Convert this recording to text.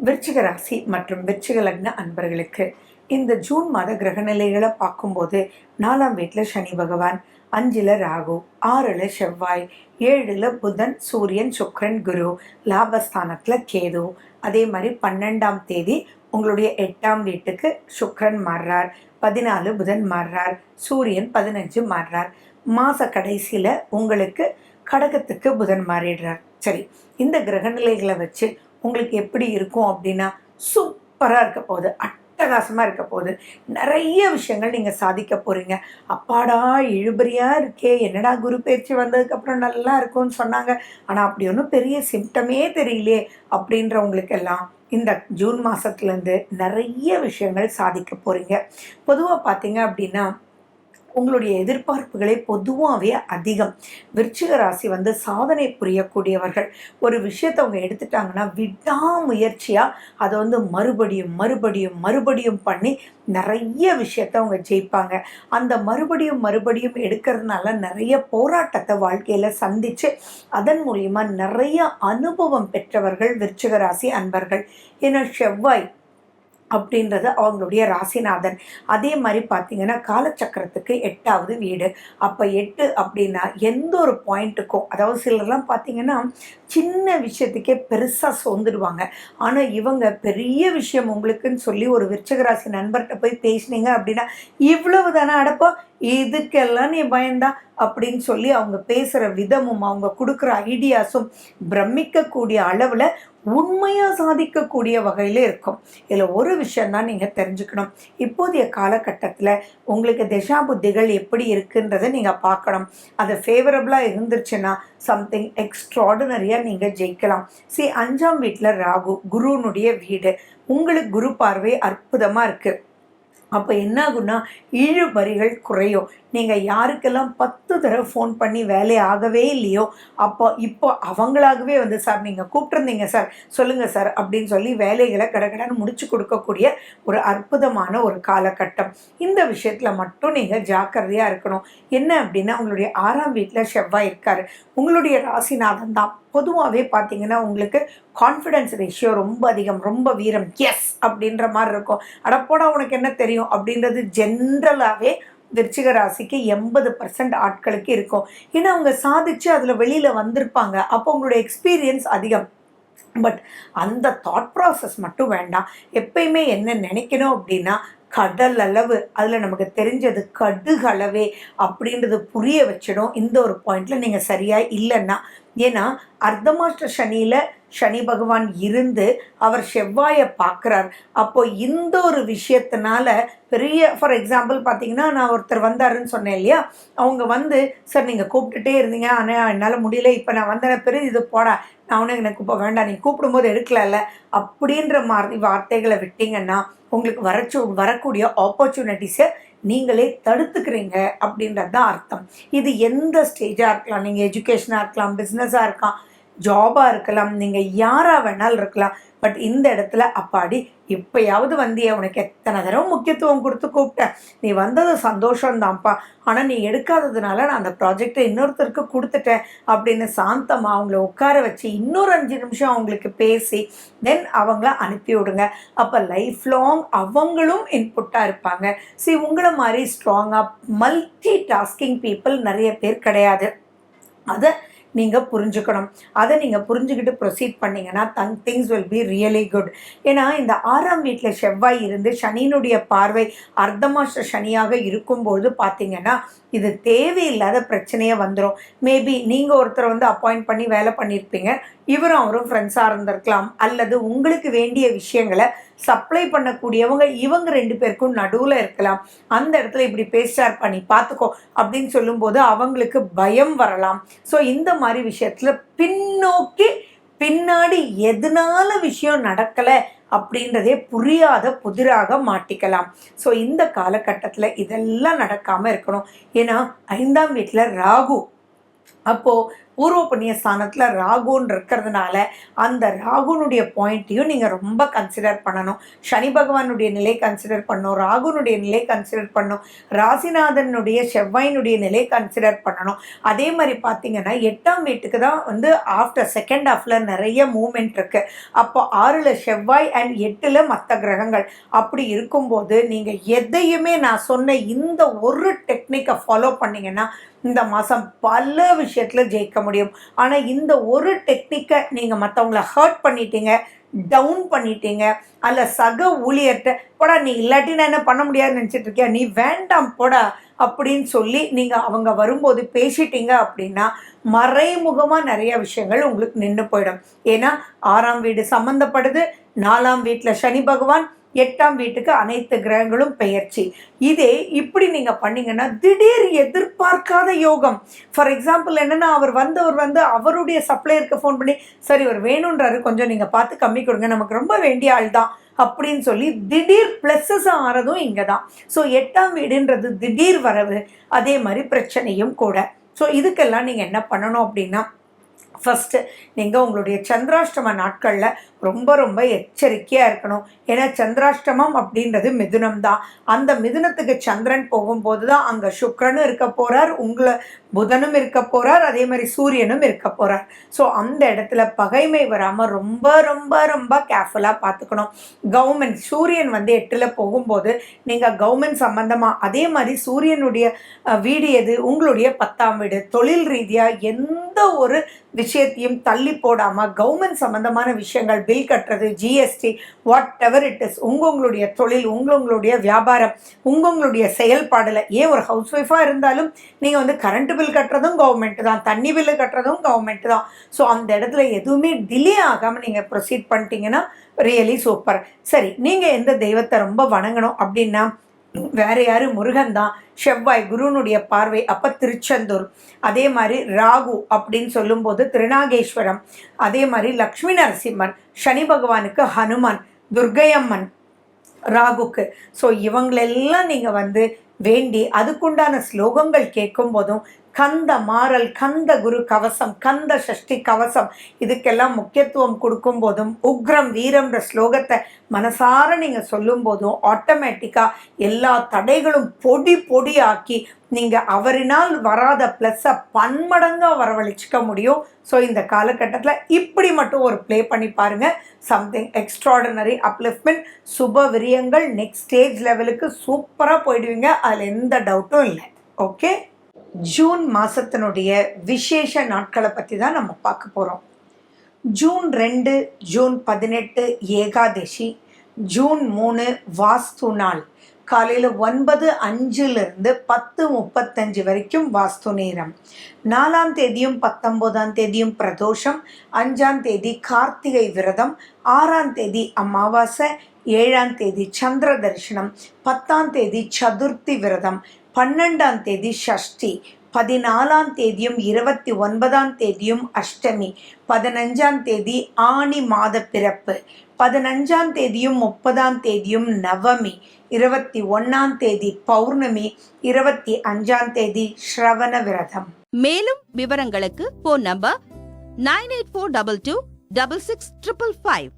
விருச்சிக ராசி மற்றும் விருச்சிக லக்ன அன்பர்களுக்கு இந்த ஜூன் மாத கிரகநிலைகளை பார்க்கும்போது 4ஆம் வீட்டில் சனி பகவான், 5ல் ராகு, 6ல் செவ்வாய், 7ல் புதன், சூரியன், சுக்கிரன், குரு, லாபஸ்தானத்தில் கேது. அதே மாதிரி 12ஆம் தேதி உங்களுடைய 8ஆம் வீட்டுக்கு சுக்கிரன் மாறுறார், 14 புதன் மாறுறார், சூரியன் 15 மாறுறார். மாத கடைசியில் உங்களுக்கு கடகத்துக்கு புதன் மாறிடுறார். சரி, இந்த கிரகநிலைகளை வச்சு உங்களுக்கு எப்படி இருக்கும் அப்படின்னா சூப்பராக இருக்க போகுது, அட்டகாசமாக இருக்க போகுது. நிறைய விஷயங்கள் நீங்கள் சாதிக்க போகிறீங்க. அப்பாடா இழுபறியாக இருக்கே, என்னடா குரு பயிற்சி வந்ததுக்கப்புறம் நல்லா இருக்கும்னு சொன்னாங்க, ஆனால் அப்படி ஒன்றும் பெரிய சிம்டமே தெரியலையே அப்படின்றவங்களுக்கெல்லாம் இந்த ஜூன் மாதத்துலேருந்து நிறைய விஷயங்கள் சாதிக்க போகிறீங்க. பொதுவாக பார்த்தீங்க அப்படின்னா உங்களுடைய எதிர்பார்ப்புகளே பொதுவாகவே அதிகம். விருச்சிக ராசி சாதனை புரியக்கூடியவர்கள். ஒரு விஷயத்தை அவங்க எடுத்துட்டாங்கன்னா விடாமுயற்சியாக அதை மறுபடியும் மறுபடியும் மறுபடியும் பண்ணி நிறைய விஷயத்தை அவங்க ஜெயிப்பாங்க. அந்த மறுபடியும் மறுபடியும் எடுக்கிறதுனால நிறைய போராட்டத்தை வாழ்க்கையில் சந்தித்து அதன் மூலிமா நிறைய அனுபவம் பெற்றவர்கள் விருச்சிக ராசி அன்பர்கள். ஏன்னா செவ்வாய் அப்படின்றது அவங்களுடைய ராசிநாதன். அதே மாதிரி பார்த்தீங்கன்னா காலச்சக்கரத்துக்கு 8வது வீடு. அப்போ 8 அப்படின்னா எந்த ஒரு பாயிண்ட்டுக்கும், அதாவது சிலர்லாம் பார்த்தீங்கன்னா சின்ன விஷயத்துக்கே பெருசாக சோர்ந்துடுவாங்க. ஆனால் இவங்க பெரிய விஷயம் உங்களுக்குன்னு சொல்லி ஒரு விருச்சிக ராசி நண்பர்கிட்ட போய் பேசினீங்க அப்படின்னா இவ்வளவு தானே அடப்பா, இதுக்கெல்லாம் நீ பயந்தா அப்படின்னு சொல்லி அவங்க பேசுகிற விதமும் அவங்க கொடுக்குற ஐடியாஸும் பிரமிக்கக்கூடிய அளவில் உண்மையாக சாதிக்கக்கூடிய வகையில் இருக்கும். இதில் ஒரு விஷயந்தான் நீங்கள் தெரிஞ்சுக்கணும். இப்போதைய காலகட்டத்தில் உங்களுக்கு திசா புத்திகள் எப்படி இருக்குன்றதை நீங்கள் பார்க்கணும். அது ஃபேவரபுளாக இருந்துருச்சுன்னா சம்திங் எக்ஸ்ட்ராடினரியாக நீங்கள் ஜெயிக்கலாம். 5ஆம் வீட்டில் ராகு, குருனுடைய வீடு. உங்களுக்கு குரு பார்வை அற்புதமாக இருக்குது. அப்போ என்ன ஆகுன்னா இழுபறிகள் குறையும். நீங்கள் யாருக்கெல்லாம் 10 தடவை ஃபோன் பண்ணி வேலை ஆகவே இல்லையோ இப்போ அவங்களாகவே சார் நீங்கள் கூப்பிட்டுருந்தீங்க சார், சொல்லுங்கள் சார் அப்படின்னு சொல்லி வேலைகளை கடகடன்னு முடிச்சு கொடுக்கக்கூடிய ஒரு அற்புதமான ஒரு காலகட்டம். இந்த விஷயத்தில் மட்டும் நீங்கள் ஜாக்கிரதையாக இருக்கணும். என்ன அப்படின்னா உங்களுடைய 6ஆம் வீட்டில் செவ்வாய் இருக்கார். உங்களுடைய ராசிநாதன் தான். பொதுவாகவே பார்த்தீங்கன்னா உங்களுக்கு கான்ஃபிடென்ஸ் ரேஷியோ ரொம்ப அதிகம், ரொம்ப வீரம், எஸ் அப்படின்ற மாதிரி இருக்கும். அடப்போடா உனக்கு என்ன தெரியும் அப்படின்றது ஜென்ரலாகவே விருச்சிக ராசிக்கு 80% ஆட்களுக்கு இருக்கும். ஏன்னா அவங்க சாதிச்சு அதில் வெளியில் வந்திருப்பாங்க. அப்போ உங்களுடைய எக்ஸ்பீரியன்ஸ் அதிகம். பட் அந்த தாட் ப்ராசஸ் மட்டும் வேண்டாம். எப்பயுமே என்ன நினைக்கணும் அப்படின்னா கடல் அளவு, அதில் நமக்கு தெரிஞ்சது கடுகளவே அப்படின்றது புரிய வச்சிடும். இந்த ஒரு பாயிண்டில் நீங்கள் சரியாக இல்லைன்னா, ஏன்னா அர்த்தமாஷ்ட சனியில் சனி பகவான் இருந்து அவர் செவ்வாயை பார்க்குறார். அப்போ இந்த ஒரு விஷயத்தினால பெரிய, ஃபார் எக்ஸாம்பிள் பார்த்தீங்கன்னா நான் ஒருத்தர் வந்தாருன்னு சொன்னேன் இல்லையா, அவங்க சார் நீங்கள் கூப்பிட்டுட்டே இருந்தீங்க ஆனால் என்னால் முடியல, இப்போ நான் வந்தேன் பெரிய இது போடா, நான் உனக்கு எனக்கு இப்போ வேண்டாம், நீ கூப்பிடும்போது எடுக்கலல்ல அப்படின்ற மாதிரி வார்த்தைகளை விட்டீங்கன்னா உங்களுக்கு வரக்கூடிய ஆப்பர்ச்சுனிட்டிஸை நீங்களே தடுத்துக்கிறீங்க அப்படின்றது தான் அர்த்தம். இது எந்த ஸ்டேஜாக இருக்கலாம், நீங்கள் எஜுகேஷனாக இருக்கலாம், பிஸ்னஸாக இருக்கலாம், ஜாபாக இருக்கலாம், நீங்கள் யாராக வேணாலும் இருக்கலாம். பட் இந்த இடத்துல அப்பாடி இப்போயாவது வந்தியே, உனக்கு எத்தனை தடவை முக்கியத்துவம் கொடுத்து கூப்பிட்டேன், நீ வந்தது சந்தோஷம்தான்ப்பா, ஆனால் நீ எடுக்காததுனால நான் அந்த ப்ராஜெக்டை இன்னொருத்தருக்கு கொடுத்துட்டேன் அப்படின்னு சாந்தமாக அவங்கள உட்கார வச்சு இன்னொரு 5 நிமிஷம் அவங்களுக்கு பேசி தென் அவங்கள அனுப்பி விடுங்க. அப்போ லைஃப் லாங் அவங்களும் இன்புட்டாக இருப்பாங்க. உங்களை மாதிரி ஸ்ட்ராங்காக மல்டி டாஸ்கிங் பீப்புள் நிறைய பேர் கிடையாது. அதை நீங்கள் புரிஞ்சுக்கணும். அதை நீங்கள் புரிஞ்சுக்கிட்டு ப்ரொசீட் பண்ணிங்கன்னா things will be really good. ஏன்னா இந்த 6ஆம் வீட்டில் செவ்வாய் இருந்து சனியினுடைய பார்வை அர்த்தமாஷ்ட சனியாக இருக்கும்போது பார்த்தீங்கன்னா இது தேவையில்லாத பிரச்சனையே வந்துடும். மேபி நீங்கள் ஒருத்தர் அப்பாயிண்ட் பண்ணி வேலை பண்ணியிருப்பீங்க, இவரும் அவரும் ஃப்ரெண்ட்ஸாக இருந்திருக்கலாம், அல்லது உங்களுக்கு வேண்டிய விஷயங்களை சப்ளை பண்ணக்கூடியவங்க இவங்க 2 பேருக்கும் நடுவில் இருக்கலாம். அந்த இடத்துல இப்படி பேசிட்டார் பண்ணி பார்த்துக்கோ அப்படின்னு சொல்லும்போது அவங்களுக்கு பயம் வரலாம். இந்த மாதிரி விஷயத்தில் பின்னோக்கி பின்னாடி எதனால விஷயம் நடக்கலை அப்படின்றதே புரியாத புதிராக மாட்டிக்கலாம். இந்த காலகட்டத்தில் இதெல்லாம் நடக்காமல் இருக்கணும். ஏன்னா 5ஆம் வீட்டில் ராகு, அப்போது பூர்வ புண்ணிய ஸ்தானத்தில் ராகுன்னு இருக்கிறதுனால அந்த ராகுனுடைய பாயிண்ட்டையும் நீங்கள் ரொம்ப கன்சிடர் பண்ணணும். சனி பகவானுடைய நிலை கன்சிடர் பண்ணணும், ராகுனுடைய நிலை கன்சிடர் பண்ணணும், ராசிநாதனுடைய செவ்வாயினுடைய நிலை கன்சிடர் பண்ணணும். அதே மாதிரி பார்த்தீங்கன்னா 8ஆம் வீட்டுக்கு தான் வந்து ஆஃப்டர் செகண்ட் ஹாஃபில் நிறைய மூமெண்ட் இருக்குது. அப்போ 6ல் செவ்வாய் அண்ட் 8ல் மற்ற கிரகங்கள். அப்படி இருக்கும்போது நீங்கள் எதையுமே நான் சொன்ன இந்த ஒரு டெக்னிக்கை ஃபாலோ பண்ணிங்கன்னா இந்த மாதம் பல விஷயத்தில் ஜெயிக்க முடியும். ஆனால் இந்த ஒரு டெக்னிக்கை நீங்கள் மற்றவங்கள ஹர்ட் பண்ணிட்டீங்க, டவுன் பண்ணிட்டீங்க, அல்ல சக ஊழியர்கிட்ட போடா நீ இல்லாட்டி நான் என்ன பண்ண முடியாதுன்னு நினச்சிட்டு இருக்கியா, நீ வேண்டாம் போடா அப்படின்னு சொல்லி நீங்கள் அவங்க வரும்போது பேசிட்டீங்க அப்படின்னா மறைமுகமாக நிறைய விஷயங்கள் உங்களுக்கு நின்று போயிடும். ஏன்னா 6ஆம் வீடு சம்மந்தப்படுது, 4ஆம் வீட்டில் சனி பகவான், 8ஆம் வீட்டுக்கு அனைத்து கிரகங்களும் பெயர்ச்சி. இதே இப்படி நீங்கள் பண்ணீங்கன்னா திடீர் எதிர்பார்க்காத யோகம். ஃபார் எக்ஸாம்பிள் என்னென்னா அவர் வந்து அவருடைய சப்ளையருக்கு ஃபோன் பண்ணி சரி இவர் வேணுன்றாரு, கொஞ்சம் நீங்கள் பார்த்து கம்மி கொடுங்க, நமக்கு ரொம்ப வேண்டிய ஆள் தான் அப்படின்னு சொல்லி திடீர் ப்ளஸஸ் ஆகிறதும் இங்கே தான். ஸோ 8ஆம் வீடுன்றது திடீர் வரவு, அதே மாதிரி பிரச்சனையும் கூட. ஸோ இதுக்கெல்லாம் நீங்கள் என்ன பண்ணணும் அப்படின்னா ஃபஸ்ட்டு நீங்கள் உங்களுடைய சந்திராஷ்டம நாட்களில் ரொம்ப ரொம்ப எச்சரிக்கையாக இருக்கணும். ஏன்னா சந்திராஷ்டமம் அப்படின்றது மிதுனம் தான். அந்த மிதுனத்துக்கு சந்திரன் போகும்போது தான் அங்கே சுக்கிரனும் இருக்க போகிறார், உங்களை புதனும் இருக்க போகிறார், அதே மாதிரி சூரியனும் இருக்க போகிறார். ஸோ அந்த இடத்துல பகைமை வராமல் ரொம்ப ரொம்ப ரொம்ப கேர்ஃபுல்லாக பார்த்துக்கணும். கவர்மெண்ட் சூரியன் வந்து 8ல் போகும்போது நீங்கள் கவர்மெண்ட் சம்மந்தமாக, அதே மாதிரி சூரியனுடைய வீடு எது, உங்களுடைய 10ஆம் வீடு. தொழில் ரீதியாக எந்த ஒரு விஷயத்தையும் தள்ளி போடாமல் கவர்மெண்ட் சம்மந்தமான விஷயங்கள், பில் கட்டுறது, GST, what ever it is, உங்களுடைய தொழில், உங்களுடைய வியாபாரம், உங்களுடைய செயல்பாடில், ஏன் ஒரு ஹவுஸ் ஒய்ஃபாக இருந்தாலும் நீங்கள் வந்து கரண்ட் பில் கட்டுறதும் கவர்மெண்ட்டு தான், தண்ணி பில்லு கட்டுறதும் கவர்மெண்ட்டு தான். ஸோ அந்த இடத்துல எதுவுமே டிலே ஆகாமல் நீங்கள் ப்ரொசீட் பண்ணிட்டீங்கன்னா ரியலி சூப்பர். சரி, நீங்கள் எந்த தெய்வத்தை ரொம்ப வணங்கணும் அப்படின்னா வேற யாரு, முருகன் தான். செவ்வாய் குருனுடைய பார்வை, அப்போ திருச்செந்தூர். அதே மாதிரி ராகு அப்படின்னு சொல்லும்போது திருநாகேஸ்வரம். அதே மாதிரி லக்ஷ்மி நரசிம்மன், சனி பகவானுக்கு ஹனுமான், துர்க்கையம்மன் ராகுக்கு. ஸோ இவங்களெல்லாம் நீங்கள் வந்து வேண்டி அதுக்குண்டான ஸ்லோகங்கள் கேட்கும் போதும் கந்த மாறல், கந்த குரு கவசம், கந்த சஷ்டி கவசம், இதுக்கெல்லாம் முக்கியத்துவம் கொடுக்கும் போதும் உக்ரம் வீரம்ன்ற ஸ்லோகத்தை மனசார நீங்கள் சொல்லும் போதும் ஆட்டோமேட்டிக்காக எல்லா தடைகளும் பொடி பொடியாக்கி நீங்கள் அவரினால் வராத ப்ளஸ்ஸை பன்மடங்காக வரவழைச்சிக்க முடியும். ஸோ இந்த காலகட்டத்தில் இப்படி மட்டும் ஒரு ப்ளே பண்ணி பாருங்கள். சம்திங் எக்ஸ்ட்ராடனரி அப்லிஃப்ட்மெண்ட், சுப விரியங்கள், நெக்ஸ்ட் ஸ்டேஜ் லெவலுக்கு சூப்பராக போயிடுவீங்க, அதில் எந்த டவுட்டும் இல்லை. ஓகே, ஜூன் மாதத்தினுடைய விசேஷ நாட்களை பற்றி தான் நம்ம பார்க்க போகிறோம். ஜூன் 2, ஜூன் 18 ஏகாதசி, ஜூன் 3 வாஸ்து நாள். காலையில் 9:05 10:35 வரைக்கும் வாஸ்து நேரம். 4ஆம் தேதியும் 19ஆம் தேதியும் பிரதோஷம், 5ஆம் தேதி கார்த்திகை விரதம், 6ஆம் தேதி அமாவாசை, 7ஆம் தேதி சந்திர தரிசனம், 10ஆம் தேதி சதுர்த்தி விரதம், 12ஆம் தேதி ஷஷ்டி, 14ஆம் தேதியும் 29ஆம் தேதியும் அஷ்டமி, 15ஆம் தேதி ஆனி மாத பிறப்பு, 15ஆம் தேதியும் 30ஆம் தேதியும் நவமி, 21ஆம் தேதி பௌர்ணமி, 25ஆம் தேதி ஸ்ரவண விரதம். மேலும் விவரங்களுக்கு போன் நம்பர் 9842226655.